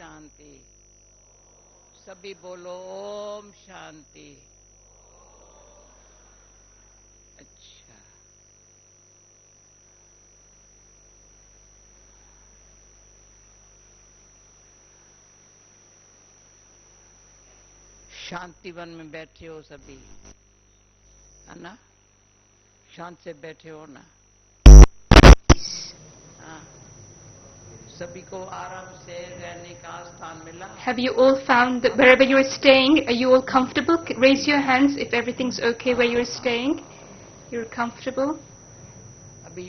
शांति। सभी बोलो ओम शांति। अच्छा, शांतिवन में बैठे हो सभी, है ना? शांत से बैठे हो ना? हाँ, सभी को आराम से रहने का स्थान मिला? Have you all found that wherever you are staying, are you all comfortable? Raise your hands if everything's okay where you're staying. You're comfortable? अभी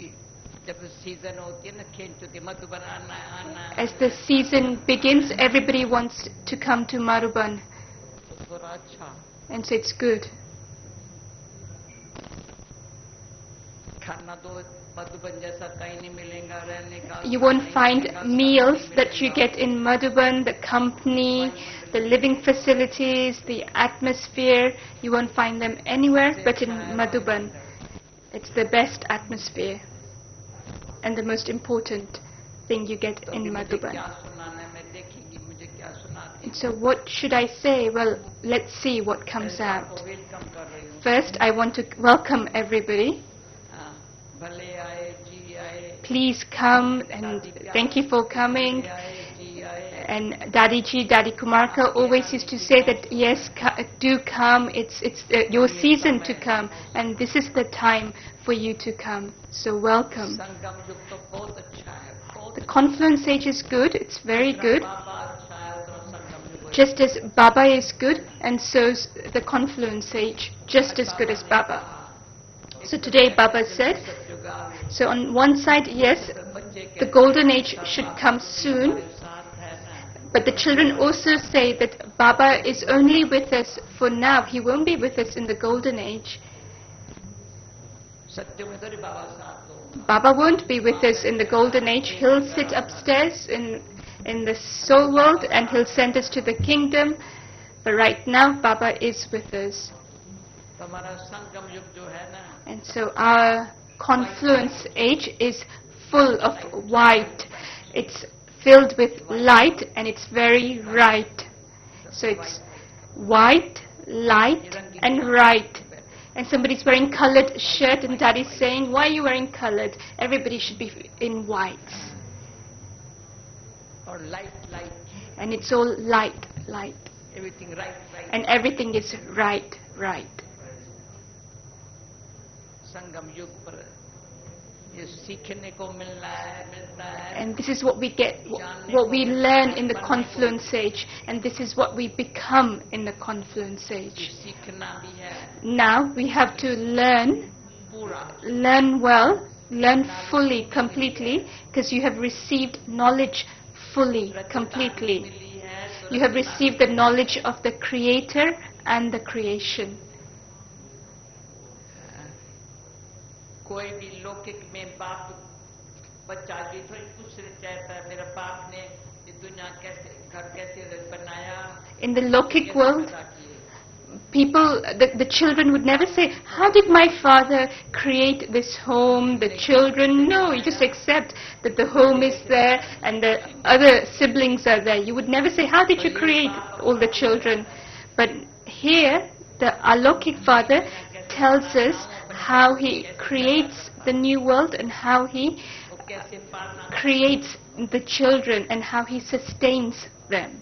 जब सीजन होती है ना, खेल मधुबन आना As the season begins, everybody wants to come to Madhuban. अच्छा, And so it's good. खाना तो मधुबन जैसा कहीं नहीं मिलेगा, रहने का You won't find meals that you get in Madhuban, the company, the living facilities, the atmosphere. You won't find them anywhere but in Madhuban. It's the best atmosphere and the most important thing you get in Madhuban. And so what should I say? Well, let's see what comes out. First, I want to welcome everybody. Please come, and thank you for coming. And Dadiji, Dadi Kumarka always used to say that yes, do come. It's your season to come, and this is the time for you to come. So welcome. The confluence age is good. It's very good. Just as Baba is good, and so's the confluence age, just as good as Baba. So today Baba said, so on one side, yes, the golden age should come soon, but the children also say that Baba is only with us for now. He won't be with us in the golden age. Baba won't be with us in the golden age. He'll sit upstairs in the soul world and he'll send us to the kingdom. But right now, Baba is with us. And so our confluence age is full of white. It's filled with light and it's very right. So it's white, light and right. And somebody's wearing colored shirt and Daddy's saying, why are you wearing colored? Everybody should be in whites. Or light. And it's all light. Everything right. And everything is right. And this is what we get, what we learn in the confluence age, and this is what we become in the confluence age. Now we have to learn well, learn fully, completely, because you have received knowledge fully, completely. You have received the knowledge of the Creator and the creation. कोई भी लौकिक में बाप बच्चा भी थोड़ी कुछ चाहता है, मेरा बाप ने ये दुनिया कैसे घर कैसे बनाया. In the Lokik world, people, the children would never say, how did my father create this home, the children? No, you just accept that the home is there and the other siblings are there. You would never say, how did you create all the children? But here, the Alokik Father tells us how he creates the new world and how he creates the children and how he sustains them.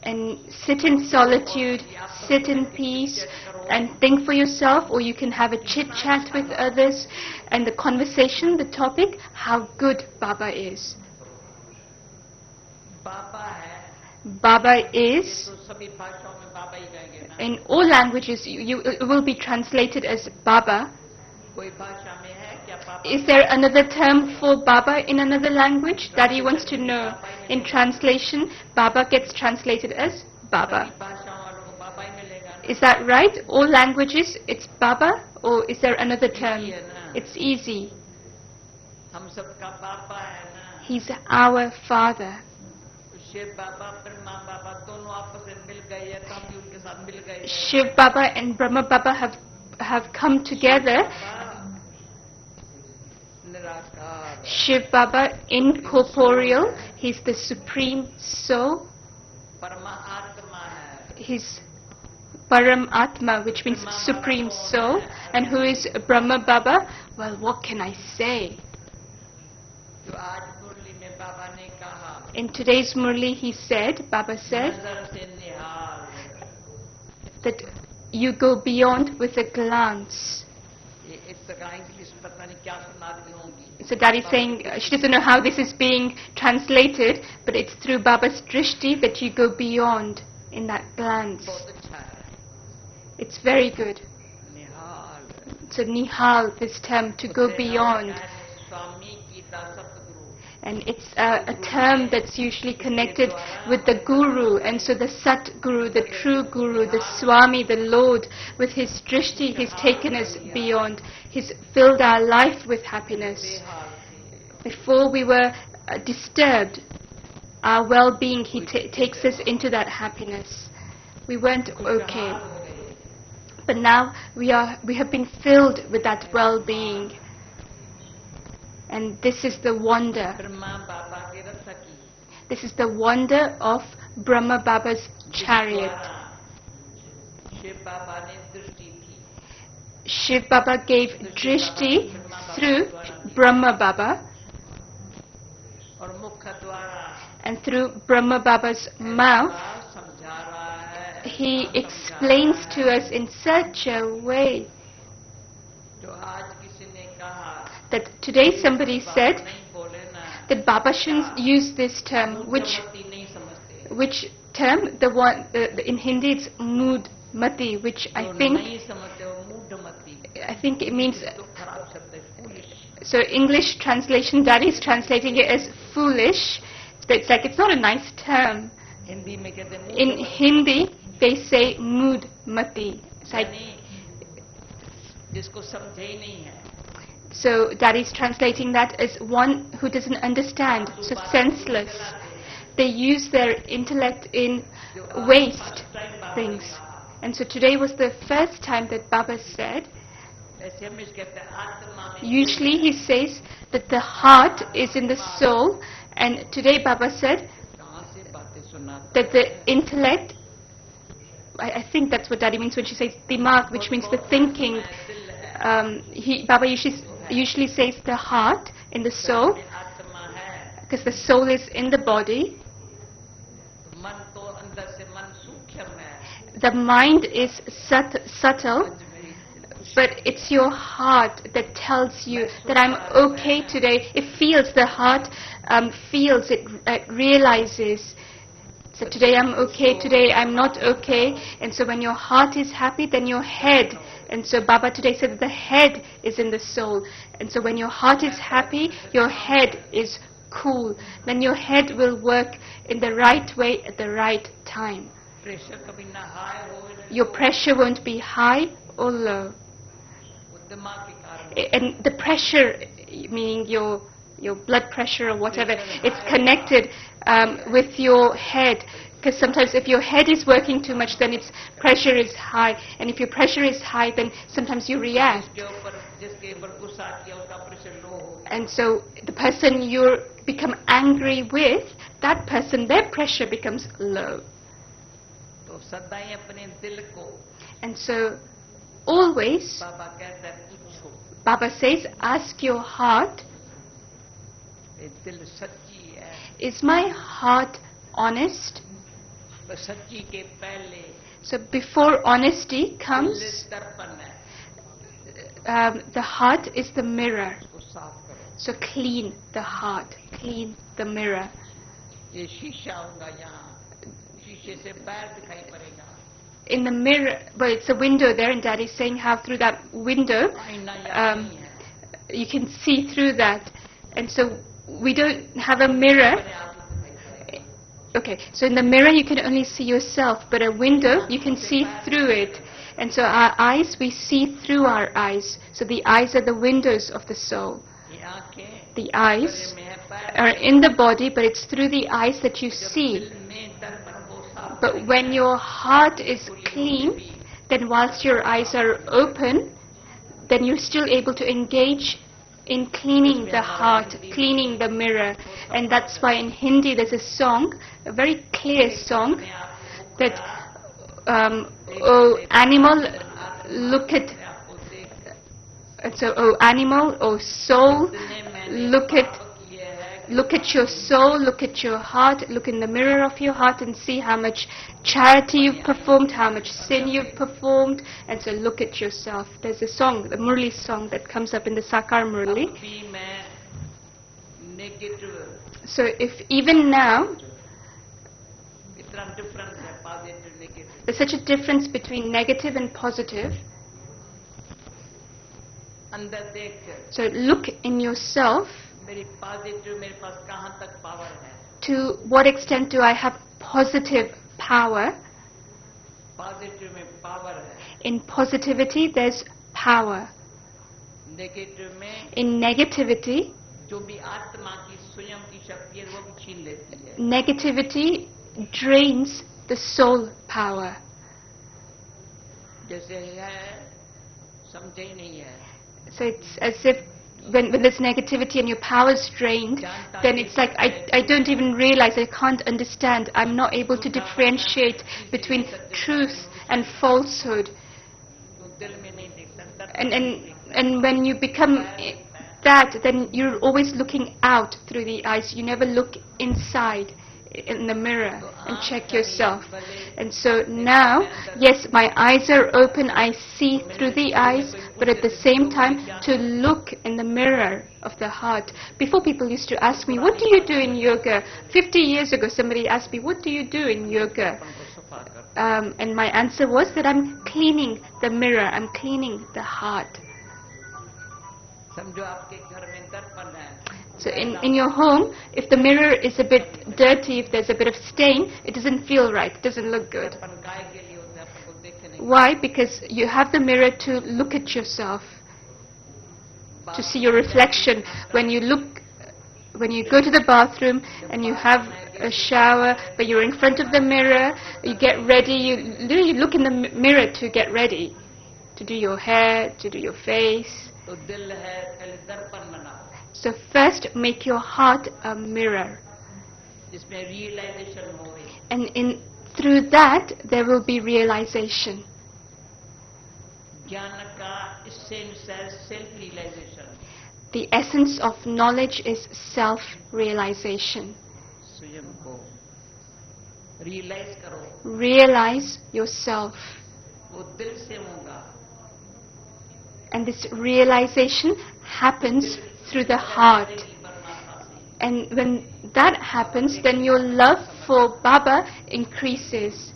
And sit in solitude, sit in peace and think for yourself, or you can have a chit chat with others, and the conversation, the topic, how good Baba is. Baba is, in all languages, it will be translated as Baba. Is there another term for Baba in another language? Daddy wants to know. In translation, Baba gets translated as Baba. Is that right? All languages, it's Baba? Or is there another term? It's easy. He's our Father. Shiv Baba and Brahma Baba have come together. निराकार Shiv Baba, incorporeal, he's the supreme soul. परमात्मा है He's Param Atma, which means supreme soul. And who is Brahma Baba? Well, what can I say? जो आज मुरली में बाबा ने कहा In today's Murli, he said, Baba said, नजर से निहाल that you go beyond with a glance. ये इस तरह इंग्लिश पता नहीं क्या सुनाती होंगी So Dadi is saying, she doesn't know how this is being translated, but it's through Baba's drishti that you go beyond in that glance. बहुत अच्छा है It's very good. Nihal So Nihal, this term, to go beyond. Swami Gita Satguru And it's a term that's usually connected with the Guru. And so the Sat Guru, the true Guru, the Swami, the Lord, with his drishti, he's taken us beyond. He's filled our life with happiness. Before we were disturbed, our well-being, he takes us into that happiness. We weren't okay. But now we have been filled with that well-being. And this is the wonder. Brahma बाबा के रथ की This is the wonder of Brahma Baba's chariot. Shiv बाबा ने दृष्टि थी Shiv Baba gave drishti through Brahma Baba, और मुख द्वारा and through Brahma Baba's mouth, समझा रहा है he explains to us in such a way जो आज किसी ने कहा that today somebody said नहीं बोले ना that Baba shouldn't use this term. Which नहीं समझते which term? The one in Hindi it's mood mati, which I जो think नहीं समझते वो मूढ़मती it means. तो खराब शब्द है foolish So English translation, Dadi is translating it as foolish. So it's like it's not a nice term. Hindi में कहते हैं In Hindi, they say mood mati. So, यानी जिसको समझे ही नहीं है so Dadi is translating that as one who doesn't understand, so senseless. They use their intellect in waste things. And so today was the first time that Baba said, ऐसे हम कहते हैं आत्मा में usually he says that the heart is in the soul, and today Baba said कहाँ से बातें सुनाता that the intellect, I think that's what Dadi means when she says dimag, which means the thinking. Baba usually says the heart in the soul, आत्मा है because the soul is in the body. मन तो अंदर से मन सूक्ष्म है The mind is subtle, but it's your heart that tells you that I'm okay today. It feels, the heart feels, it realizes. So today I'm okay, today I'm not okay. And so when your heart is happy, then your head. And so Baba today said that the head is in the soul. And so when your heart is happy, your head is cool. Then your head will work in the right way at the right time. Pressure कभी ना high हो ना Your pressure won't be high or low. वो दिमाग के कारण And the pressure, meaning your blood pressure or whatever, it's connected with your head. Because sometimes if your head is working too much, then its pressure is high. And if your pressure is high, then sometimes you react. जिसके ऊपर गुस्सा किया उसका pressure low हो गया And so the person you become angry with, that person, their pressure becomes low. तो सदा ही अपने दिल को And so always, बाबा कहता है पूछो Baba says, ask your heart, ये दिल सच्ची है is my heart honest? तो सच्ची के पहले So before honesty दिल comes, दर्पण है the heart is the mirror. उसको साफ करो So clean the heart, clean the mirror. ये शीशा होगा यहाँ शीशे से बाहर दिखाई पड़ेगा In the mirror, well, it's a window there, and Daddy's saying how through that window आईना यहाँ नहीं है you can see through that. And so we don't have a mirror. अपने आप ही दिखाई पड़ेगा Okay, so in the mirror you can only see yourself, but a window you can see through it. And so our eyes, we see through our eyes. So the eyes are the windows of the soul. ये आंखें The eyes में है पैर are in the body, but it's through the eyes that you see. दिल में दर्पण को साफ But when your heart is clean, then whilst your eyes are open, then you're still able to engage in cleaning the heart, cleaning the mirror. And that's why in Hindi there's a song, a very clear song, that oh animal, look at, so oh animal, oh soul, look at your soul, look at your heart, look in the mirror of your heart and see how much charity you've performed, how much sin you've performed, and so look at yourself. There's a song, the Murli song that comes up in the Sakar Murli. So if even now, there's such a difference between negative and positive. So look in yourself. To what extent do I have positive power? In positivity, there's power. In negativity, negativity drains the soul power. So it's as if when there's negativity and your power is drained, then it's like I don't even realize, I can't understand, I'm not able to differentiate between truth and falsehood. And when you become that, then you're always looking out through the eyes. You never look inside in the mirror and check yourself. And so now, yes, my eyes are open, I see through the eyes, but at the same time to look in the mirror of the heart. Before, people used to ask me, what do you do in yoga? 50 years ago somebody asked me, what do you do in yoga? And my answer was that I'm cleaning the mirror, I'm cleaning the heart. So in your home, if the mirror is a bit dirty, if there's a bit of stain, it doesn't feel right, it doesn't look good. Why? Because you have the mirror to look at yourself, to see your reflection. When you go to the bathroom and you have a shower, but you're in front of the mirror, you get ready, you literally look in the mirror to get ready, to do your hair, to do your face. So first, make your heart a mirror. And through that, there will be realization. The essence of knowledge is self-realization. Realize yourself. And this realization happens through the heart. And when that happens, then your love for Baba increases.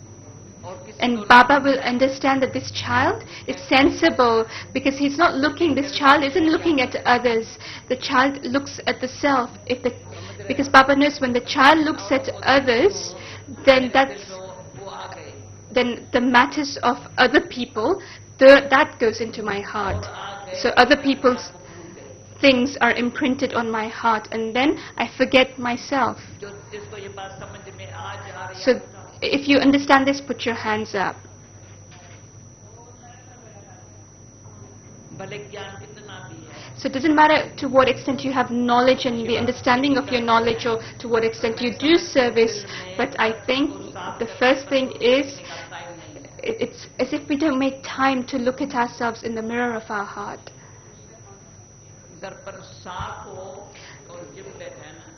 And Baba will understand that this child is sensible, because he's not looking, this child isn't looking at others. The child looks at the self. Because Baba knows when the child looks at others, then the matters of other people, that goes into my heart. So other people's things are imprinted on my heart, and then I forget myself. So if you understand this, put your hands up. So it doesn't matter to what extent you have knowledge and the understanding of your knowledge, or to what extent you do service, but I think the first thing is, it's as if we don't make time to look at ourselves in the mirror of our heart.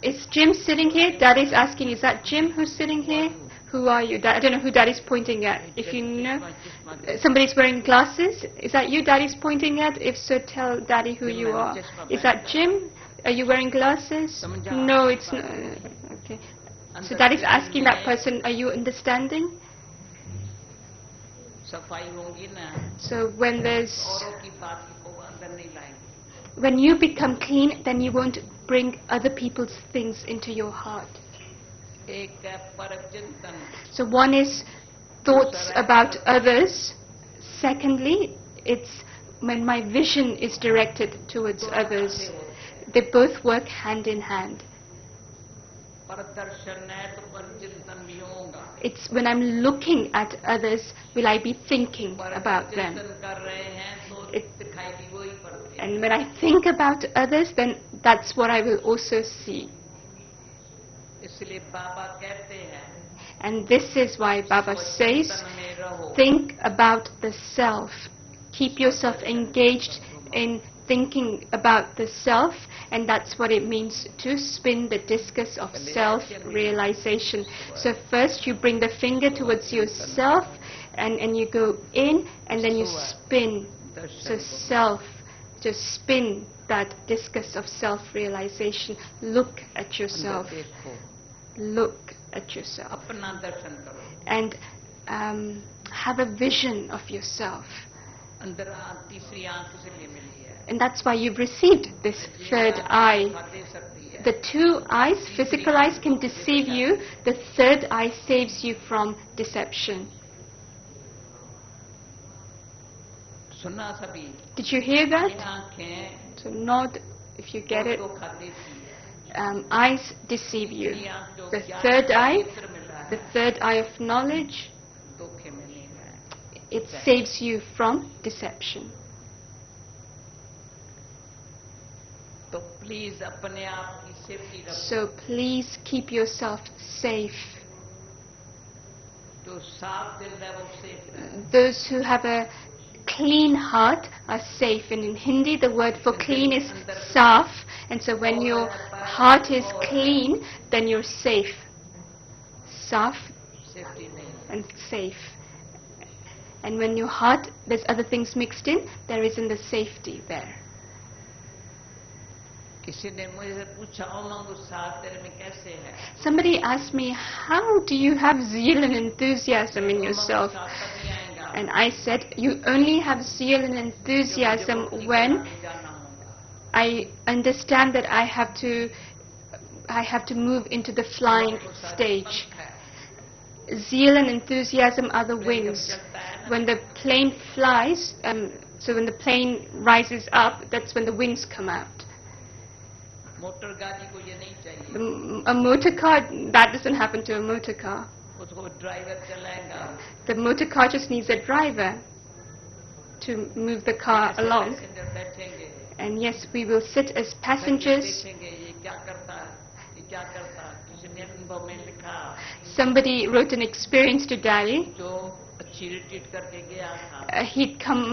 Is Jim sitting here? Daddy's asking, is that Jim who's sitting here? Who are you? I don't know who Daddy's pointing at. If you know, somebody's wearing glasses. Is that you Daddy's pointing at? If so, tell Daddy who you are. Is that Jim? Are you wearing glasses? No, it's not. Okay. So Daddy's asking that person, are you understanding? So when you become clean, then you won't bring other people's things into your heart. So one is thoughts about others. Secondly, it's when my vision is directed towards others. They both work hand in hand. It's when I'm looking at others, will I be thinking about them? And when I think about others, then that's what I will also see. इसलिए बाबा कहते हैं And this is why Baba says, चिंतन में रहो think about the self. Keep yourself engaged in thinking about the self, and that's what it means to spin the discus of self-realization. So first you bring the finger towards yourself, and you go in, and then you spin. So self, just spin that discus of self-realization. Look at yourself. अंदर देखो Look at yourself. अपना दर्शन करो And have a vision of yourself. अंदर तीसरी आंख इसलिए मिली है And that's why you've received this third eye. धोखा दे सकती है The two eyes, physical eyes, can deceive you. The third eye saves you from deception. सुना सभी Did you hear ये that? आंखें So nod if you get it. धोखा देती है Eyes deceive you. ये आंख जो The ज्ञान third का eye, नेत्र मिला the है third eye of knowledge, धोखे में नहीं है it saves you from deception. तो प्लीज अपने आप की सेफ्टी रखो So please keep yourself safe. जो साफ दिल है वो सेफ है Those who have a clean heart are safe. And in Hindi, the word for clean is saf. And so when your heart is clean, then you're safe. Saf safety नहीं है and safe. And when your heart, there's other things mixed in, there isn't the safety there. किसी ने मुझे पूछा उमंग उत्साह तेरे में कैसे है Somebody asked me, how do you have zeal and enthusiasm in yourself? उत्साह तब नहीं आएगा And I said, you only have zeal and enthusiasm when जाना होगा I understand that I have to move into the flying stage. Zeal and enthusiasm are the wings. When the plane flies, so when the plane rises up, that's when the wings come out. Motor गाड़ी को ये नहीं चाहिए A motor car, that doesn't happen to a motor car. उसको driver चलाएगा The motor car just needs a driver to move the car along. Passenger बैठेंगे And yes, we will sit as passengers. देखेंगे ये क्या करता है ये क्या करता है किसी ने अनुभव में लिखा Somebody wrote an experience to Dadi. जो अच्छी रिट्रीट करके गया था He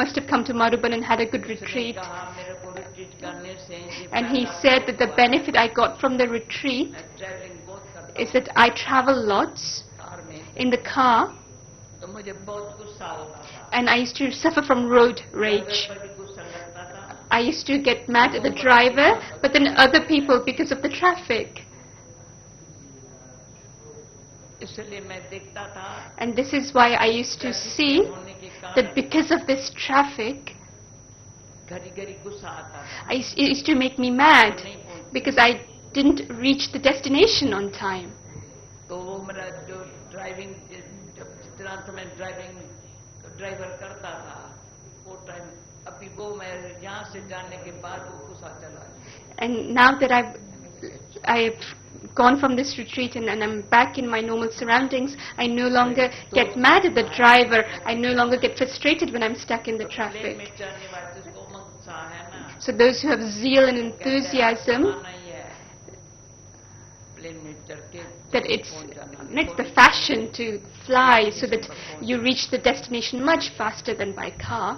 must have come to Madhuban and had a good उसने retreat. कहा मेरे को रिट्रीट करने से ये And he फायदा said that the benefit I got from the retreat मैं ट्रैवलिंग बहुत करता is that I travel lots हूँ कार में in the car, तो मुझे बहुत गुस्सा होता था and I used to suffer from road rage. Driver पर भी गुस्सा लगता था I used to get mad at the driver, but then other people because of the traffic. इसलिए मैं देखता था And this is why I used to see होने के that कारण because of this traffic, घड़ी घड़ी गुस्सा आता था it used to make me mad because I didn't reach the destination on time. तो वो मेरा जो ड्राइविंग जब जितना समय ड्राइविंग ड्राइवर करता था वो टाइम अभी वो मैं यहाँ से जाने के बाद वो गुस्सा चला गया And now that I've gone from this retreat and I'm back in my normal surroundings, I no longer get mad at the driver. I no longer get frustrated when I'm stuck in the plane traffic. में चढ़ने वाले जिसको उमंग उत्साह है ना So those who have zeal and enthusiasm, नहीं है plane में चढ़ के that it's पहुंच जाना it's the fashion to fly so that you reach the destination much faster than by car.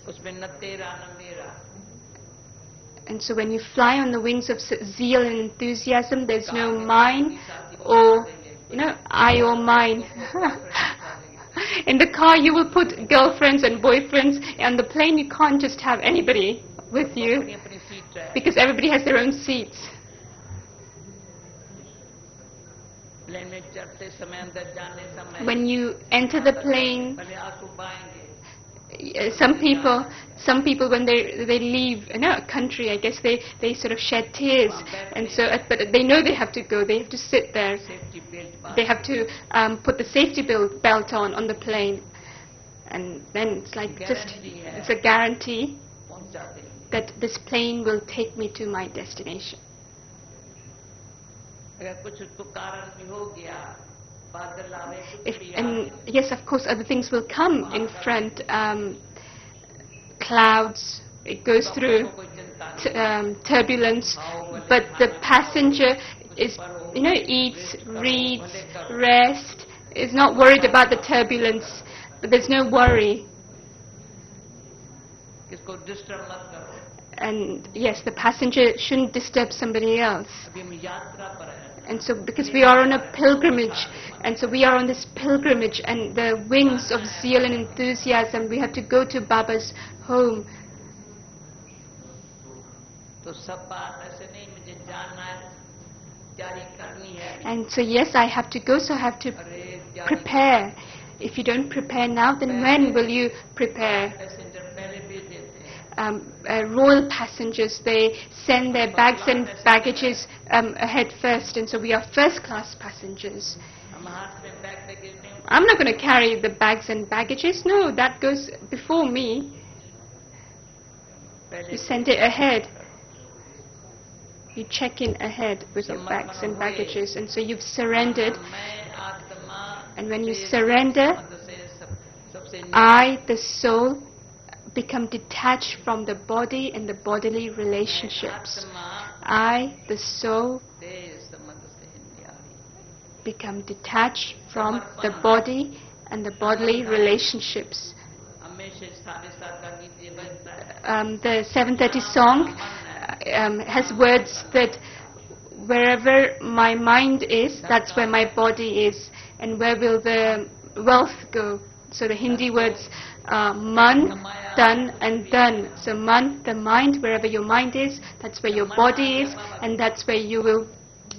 उसमें न तेरा न मेरा And so when you fly on the wings of zeal and enthusiasm, there's no mine or I or mine. In the car you will put girlfriends and boyfriends. On the plane you can't just have anybody with you अपनी अपनी seat है because everybody has their own seats. Plane में चढ़ते समय अंदर जाने समय When you enter the plane, पहले आंसू बहाएंगे some people when they leave a country, I guess they sort of shed tears, and so but they know they have to go, they have to sit there, safety belt they have to put the safety belt on the plane, and then it's like it's a guarantee पहुंचा देंगे that this plane will take me to my destination. अगर कुछ तो कारण भी हो गया बादल आवे कुछ भी And yes, of course, other things will come in front. clouds, it goes through turbulence, but the passenger is, eats, reads, rests, is not worried about the turbulence, but there's no worry. And yes, the passenger shouldn't disturb somebody else. And so because we are on a pilgrimage, and so we are on this pilgrimage, and the wings of zeal and enthusiasm, we have to go to Baba's home. And so yes, I have to go, so I have to prepare. If you don't prepare now, then when will you prepare? Royal passengers, they send their bags and baggages ahead first, and so we are first class passengers. I'm not going to carry the bags and baggages. No, that goes before me. You send it ahead. You check in ahead with your bags and baggages, and so you've surrendered. And when you surrender, I, the soul, become detached from the body and the bodily relationships. I, the soul, become detached from the body and the bodily relationships. The 7:30 song has words that wherever my mind is, that's where my body is, and where will the wealth go? So the Hindi words man, tan and dhan. So man, the mind, wherever your mind is, that's where your body is, and that's where you will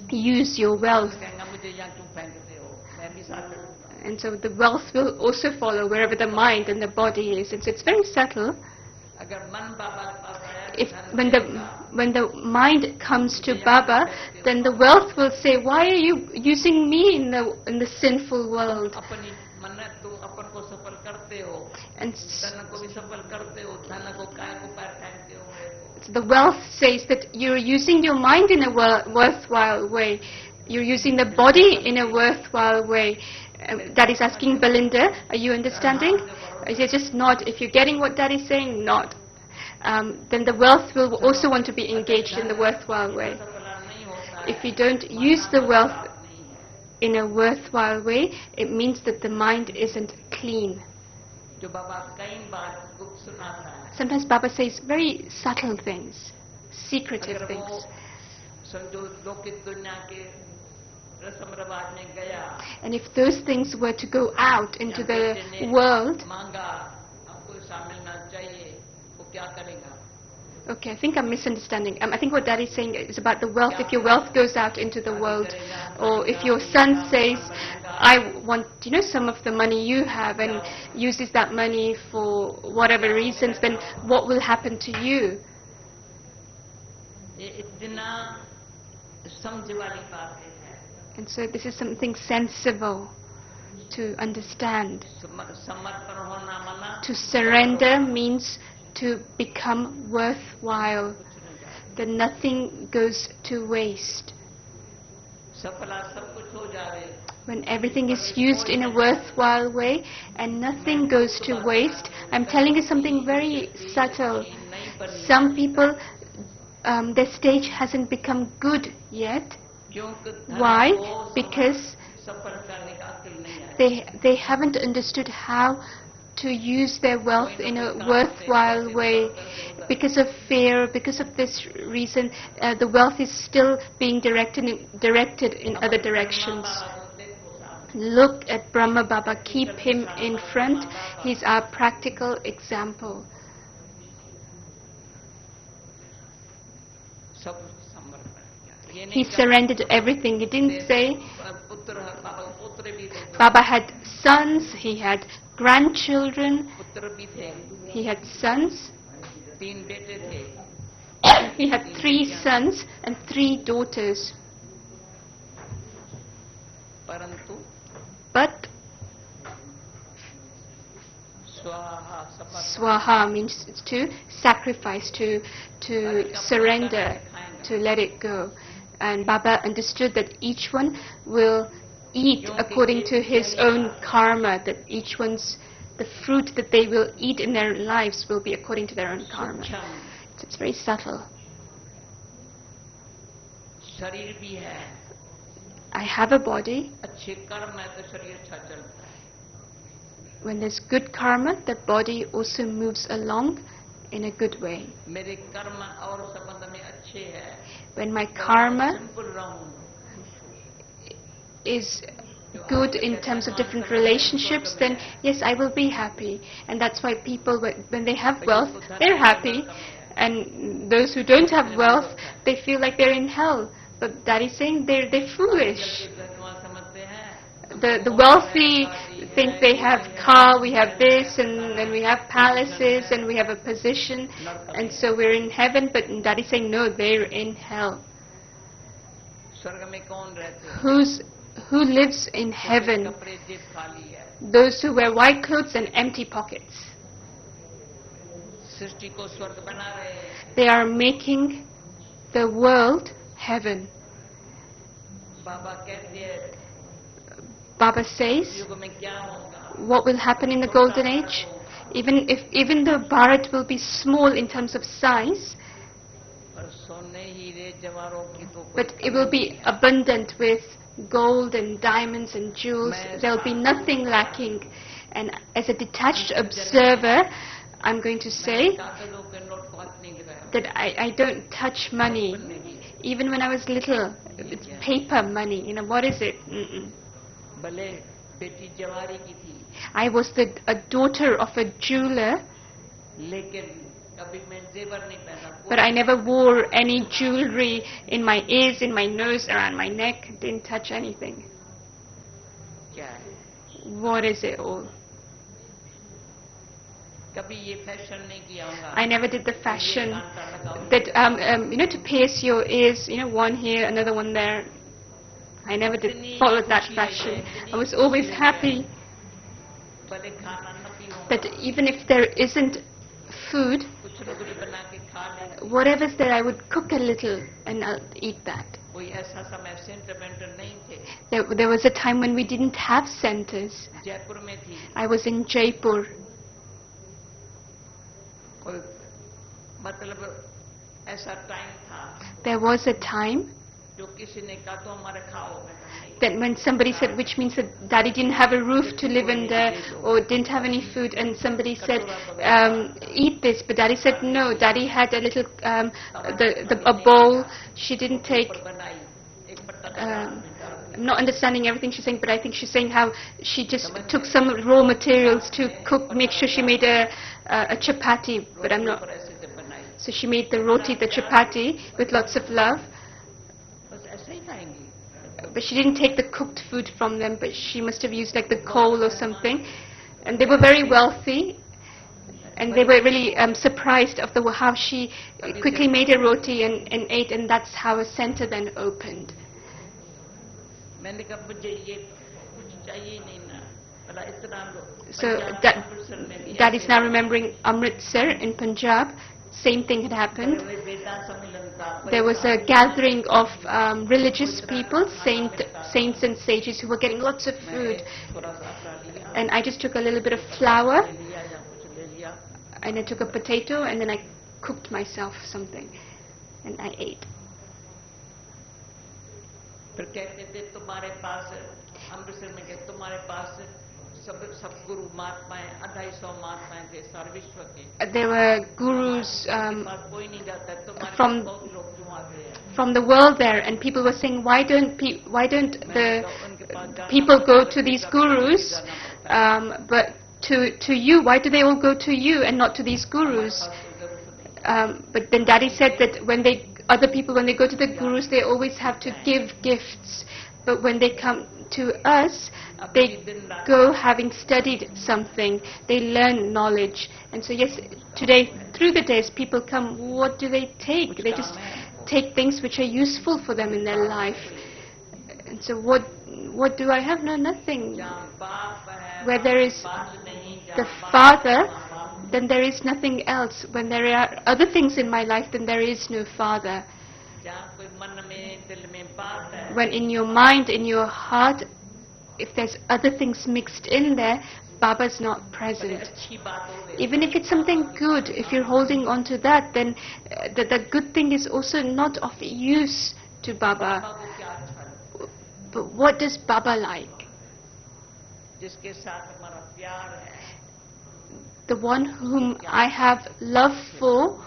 use your wealth. And so the wealth will also follow wherever the mind and the body is. And so it's very subtle. If when the mind comes to Baba, then the wealth will say, why are you using me in the sinful world? And so the wealth says that you're using your mind in a worthwhile way. You're using the body in a worthwhile way. Daddy's asking Belinda, are you understanding? Is it just nod? If you're getting what Daddy's saying, nod. Then the wealth will also want to be engaged in the worthwhile way. If you don't use the wealth in a worthwhile way, it means that the mind isn't clean. Sometimes Baba says very subtle things, secretive things. And if those things were to go out into the world, okay, I think I'm misunderstanding. I think what Daddy is saying is about the wealth. If your wealth goes out into the world, or if your son says, I want, some of the money you have, and uses that money for whatever reasons, then what will happen to you? And so this is something sensible to understand. To surrender means to become worthwhile, that nothing goes to waste. When everything is used in a worthwhile way and nothing goes to waste, I'm telling you something very subtle. Some people, their stage hasn't become good yet. Why? Because they haven't understood how to use their wealth in a worthwhile way. Because of fear, because of this reason, the wealth is still being directed in other directions. Look at Brahma Baba, keep him in front. He's our practical example. He surrendered everything. He didn't say. Baba had sons, he had grandchildren, he had sons. He had 3 sons and 3 daughters. But Swaha means to sacrifice, to surrender, to let it go. And Baba understood that each one will eat according to his own karma, that each one's the fruit that they will eat in their lives will be according to their own karma. सूक्ष्म So it's very subtle. शरीर भी है, I have a body. अच्छे कर्म है तो शरीर अच्छा चलता है. When there's good karma, the body also moves along in a good way. मेरे कर्म और संबंध में अच्छे है, When my karma सिंपल रहूं, is good in terms of different relationships, then yes, I will be happy. And that's why people, when they have wealth, they're happy. And those who don't have wealth, they feel like they're in hell. But Daddy is saying they're foolish. समझते हैं The wealthy think they have car, we have this, and then we have palaces, and we have a position, and so we're in heaven. But Daddy is saying no, they're in hell. स्वर्ग में कौन रहते हैं? Who lives in heaven? कपड़े जेब खाली है. Those who wear white clothes and empty pockets. सृष्टि को स्वर्ग बना रहे हैं. They are making the world heaven. बाबा कहते हैं Baba says, युग में क्या होगा? what will happen in the golden age? Even though Bharat will be small in terms of size, और सोने हीरे जवाहरों की तो कोई but it will be abundant with gold and diamonds and jewels. There will be nothing lacking. And as a detached observer, I'm going to say कागजों के note को हाथ नहीं लगाया. that I don't touch money. Even when I was little, it's paper money. What is it? Mm-mm. भले बेटी जवारी की थी, I was a daughter of a jeweler, लेकिन कभी मैं जेवर नहीं पहना. but I never wore any jewelry in my ears, in my nose, around my neck. Didn't touch anything. क्या है? What is it all? कभी ये फैशन नहीं किया होगा. I never did the fashion that to pierce your ears, one here, another one there. I never did follow that fashion. I was always happy भले खाना न भी हो, that even if there isn't food, कुछ न कुछ बना के खा ले. whatever's there, I would cook a little and I'll eat that. कोई ऐसा समय सेंटिमेंटल नहीं थे. There was a time when we didn't have centers. Jaipur में थी. I was in Jaipur. कोई मतलब ऐसा टाइम था There was a time जो किसी ने कहा तो हमारे खाओ. मैं कहा नहीं. that when somebody said, which means that Daddy didn't have a roof to live under or didn't have any food, and somebody said, eat this, but Daddy said no. Daddy had a little, a bowl. She didn't take, बनाई एक पत्ता. I'm not understanding everything she's saying, but I think she's saying how she just took some raw materials to cook, make sure she made a chapati, but I'm not. और ऐसे जब बनाई So she made the roti, the chapati, with lots of love. बस ऐसे ही खाएंगे. But she didn't take the cooked food from them, but she must have used like the coal or something. And they were very wealthy, and they were really surprised of how she quickly made a roti and ate, and that's how a center then opened. मैंने कहा मुझे ये कुछ चाहिए नहीं ना. भला इतना लो. So अमृतसर में भी Dad is now remembering Amritsar in Punjab. Same thing had happened. वेदांत सम्मेलन था. There was a gathering of religious people, saints and sages who were getting lots of food. थोड़ा सा अपना लिया, And I just took a little bit of flour, ले लिया या कुछ ले लिया. and I took a potato, and then I cooked myself something, and I ate. फिर कहते थे तुम्हारे पास अमृतसर में कहते तुम्हारे पास सब गुरु महात्माएं 250 महात्माएं थे सारे विश्व के. There were gurus पास कोई नहीं जाता. तुम्हारे from- पास बहुत लोग क्यों आते हैं? from the world there, and people were saying, why don't the people go to these gurus, but to you? Why do they all go to you and not to these gurus? But then Daddy said that when other people go to the gurus, they always have to give gifts. But when they come to us, they go having studied something. They learn knowledge. And so yes, today, through the days, people come, what do they take? They just take things which are useful for them in their life. And so what do I have? No, nothing. Where there is the Father, then there is nothing else. When there are other things in my life, then there is no Father. When in your mind, in your heart, if there's other things mixed in there, Baba's not present. Even if it's something good, if you're holding on to that, then the good thing is also not of use to Baba. But what does Baba like? The one whom I have love for,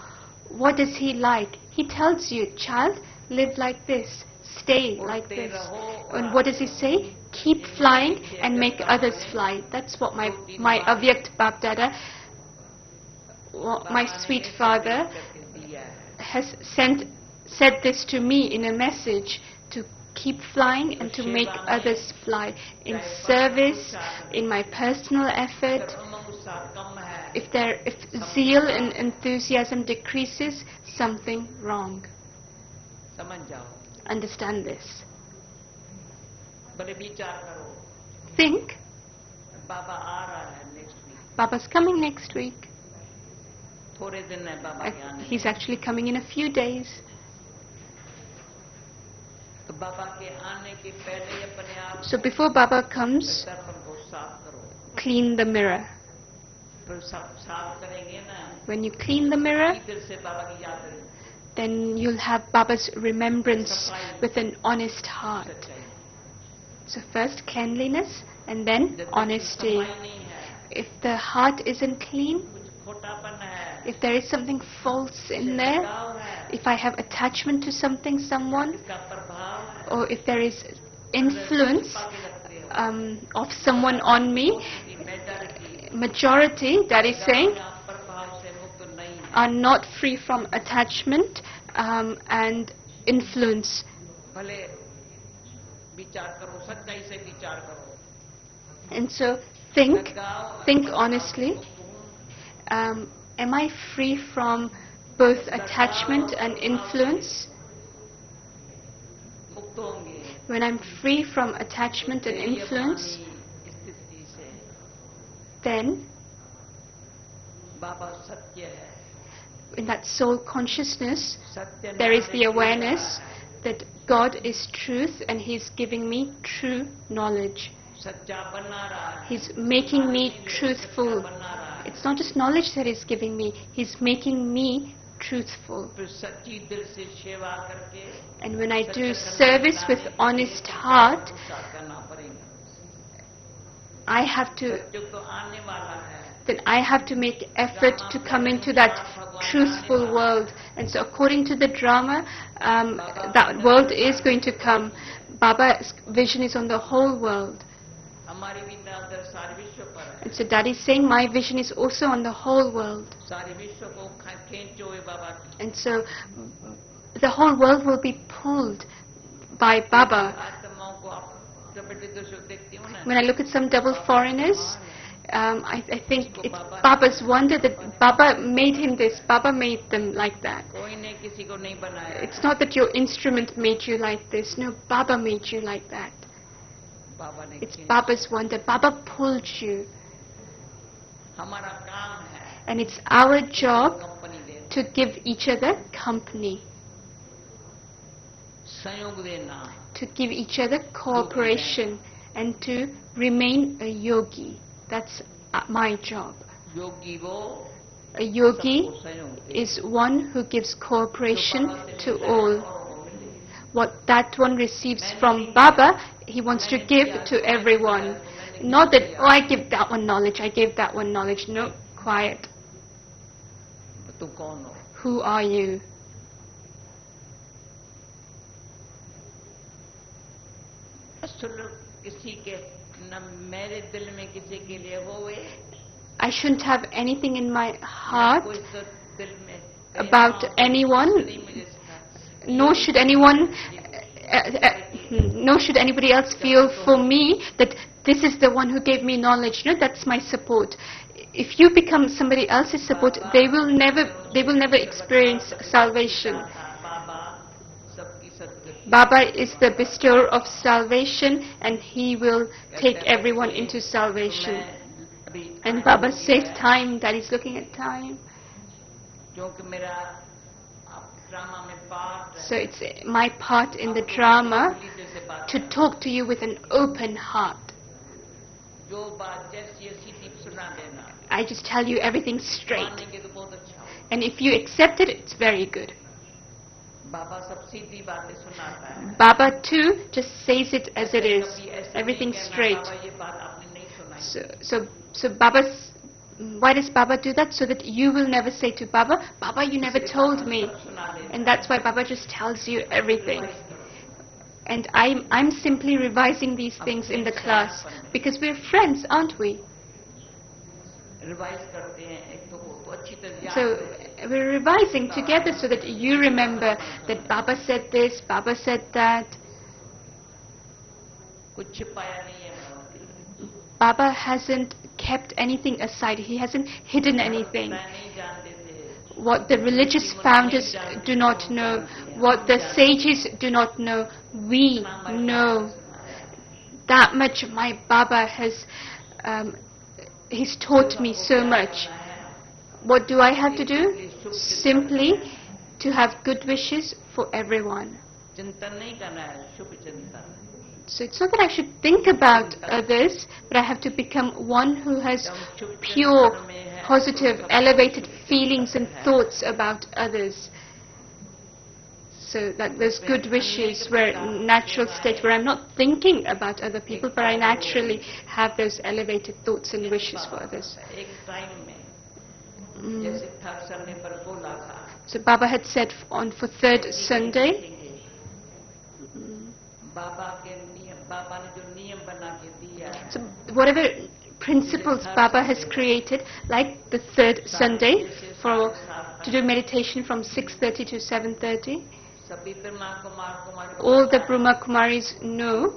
what does he like? He tells you, child, live like this, stay like this. And what does he say? Keep flying and make others fly. That's what my Avyakt Bapdada, my sweet father, has said this to me in a message, to keep flying and to make others fly. In service, in my personal effort, if zeal and enthusiasm decreases, something wrong. Understand this. Think. Baba's coming next week. He's actually coming in a few days. So before Baba comes, clean the mirror. When you clean the mirror, then you'll have Baba's remembrance with an honest heart. So first cleanliness and then honesty. If the heart isn't clean, if there is something false in there, if I have attachment to something, someone, or if there is influence of someone on me, majority, that is saying, are not free from attachment and influence. And so think honestly, am I free from both attachment and influence? When I'm free from attachment and influence, then in that soul consciousness, there is the awareness that God is truth and He's giving me true knowledge. He's making me truthful. It's not just knowledge that He's giving me, He's making me truthful. And when I do service with honest heart, I have to make effort to come into that truthful world. And so according to the drama, that world is going to come. Baba's vision is on the whole world. And so Dadi is saying, my vision is also on the whole world. And so the whole world will be pulled by Baba. When I look at some double foreigners, I think it's Baba's wonder that Baba made him this, Baba made them like that. It's not that your instrument made you like this, no, Baba made you like that. It's Baba's wonder, Baba pulled you. And it's our job to give each other company, to give each other cooperation, and to remain a yogi. That's my job. A yogi is one who gives cooperation to all. What that one receives from Baba, he wants to give to everyone. Not that, oh, I give that one knowledge, I gave that one knowledge. No, quiet. Who are you? I shouldn't have anything in my heart about anyone, nor should anybody else feel for me that this is the one who gave me knowledge. No, that's my support. If you become somebody else's support, they will never experience salvation. Baba is the bestower of salvation, and He will take everyone into salvation. And Baba says time, that is looking at time. So it's my part in the drama to talk to you with an open heart. सुना देना, I just tell you everything straight. मानेंगे तो बहुत अच्छा हो। And if you accept it, it's very good. बाबा सब सीधी बातें सुनाता है। Baba too just says it as it is, कभी ऐसे everything नहीं कहना, straight. बाबा ये बात आपने नहीं सुनाई। So why does Baba do that? So that you will never say to Baba, Baba, you never told me. And that's why Baba just tells you everything. And I'm simply revising these things in the class because we're friends, aren't we? Revise करते हैं, एक तो वो अच्छी तरह याद So रहे। we're revising together so that you remember that Baba said this, Baba said that. कुछ छिपाया नहीं है Bhagwati. Baba hasn't kept anything aside. He hasn't hidden anything. नहीं जानते थे, What the religious founders do not know, what the sages do not know, we know. That much my Baba has, he's taught me so much. What do I have to do? Simply to have good wishes for everyone. चिंतन नहीं करना है, शुभ चिंतन। So it's not that I should think about others, but I have to become one who has pure, positive, elevated feelings and thoughts about others. So that there's good wishes, where natural state, where I'm not thinking about other people, but I naturally have those elevated thoughts and wishes for others. एक time में जैसे third Sunday पर बोला था, So Baba had said for third Sunday, बाबा के नियम, बाबा ने जो नियम बना के दिया है, so whatever principles Baba has created, like the third Sunday to do meditation from 6:30 to 7:30, सभी ब्रह्मा कुमार कुमारी all the Brahma Kumaris know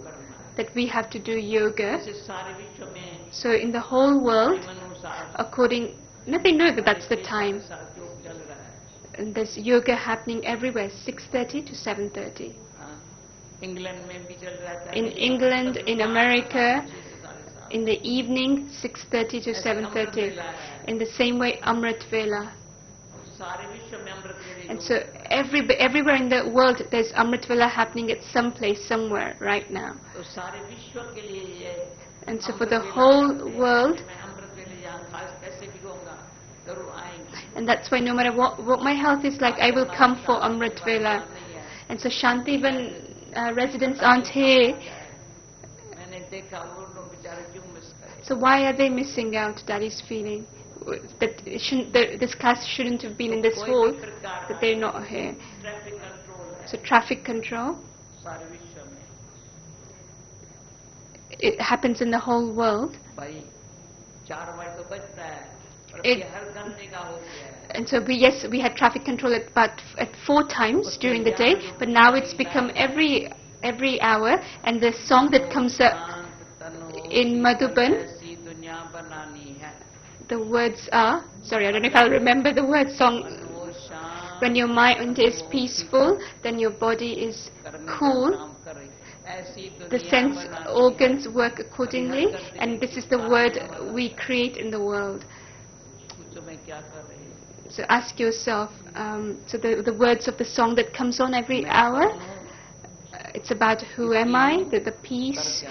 that we have to do yoga. जैसे सारे विश्व में So in the whole world, अनुसार they know that that's the time. योग चल रहा है। And there's yoga happening everywhere, 6:30 to 7:30. हाँ, इंग्लैंड में भी चल रहा था। In England, in America, in the evening, 6:30 to 7:30. In the same way, Amrit Vela. सारे विश्व में अमृत वेले And so everywhere in the world, there's Amrit Vela happening at some place, somewhere, right now. तो सारे विश्व के लिए ये And so for the whole world, मैं अमृत वेले यहाँ खास कैसे भी होगा, जरूर आएंगे। and that's why no matter what my health is like, I will come for Amrit Vela. And so Shantivan residents aren't here. मैंने देखा वो लोग बेचारे क्यों मिस करे। So why are they missing out? Daddy's feeling that this class shouldn't have been in this hall, that they're not here. Traffic control है So traffic control, सारे विश्व में। it happens in the whole world. भाई 4 बजे तो बजता है, और It- ये हर घंटे का हो गया है। And so we had traffic control at 4 times during the day, but now it's become every hour, and the song that comes up in Madhuban, ऐसी दुनिया बनानी है। the words are, sorry, I don't know if I'll remember the word song. वो शाम When your mind is peaceful, then your body is करने का cool, काम करे। ऐसी the दुनिया sense बनानी organs work accordingly, and this is the word we create in the world. है। पूछो मैं क्या कर रही हूँ। So ask yourself, so the words of the song that comes on every hour, it's about who am I, the peace,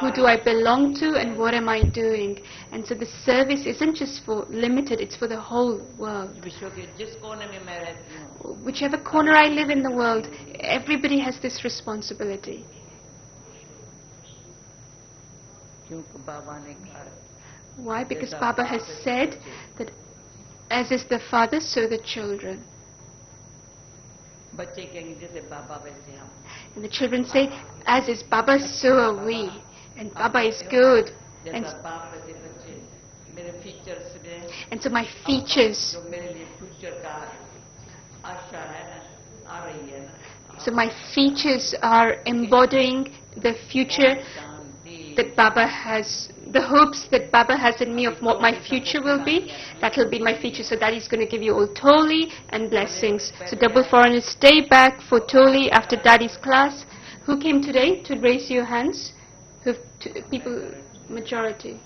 who do I belong to, and what am I doing. And so the service isn't just for limited, it's for the whole world. विश्व के जिस कोने में मैं रहती हूँ, Whichever corner I live in the world, everybody has this responsibility. क्योंकि बाबा ने कहा Why? Because Baba has said that as is the father, so the children. बच्चे कहेंगे जैसे बाबा वैसे हम। And the children say, as is Baba, so are we. And Baba is good. And, जैसा बाप वैसे बच्चे, मेरे फीचर्स में and so my features, जो मेरे लिए फ्यूचर का आशा है ना, आ रही है ना। so my features are embodying the future Shanti that Baba has, the hopes that Baba has in me of what my future will be. That will be my future. So Daddy's going to give you all Toli and blessings. So double foreigners, stay back for Toli after Daddy's class. Who came today to raise your hands? People, majority.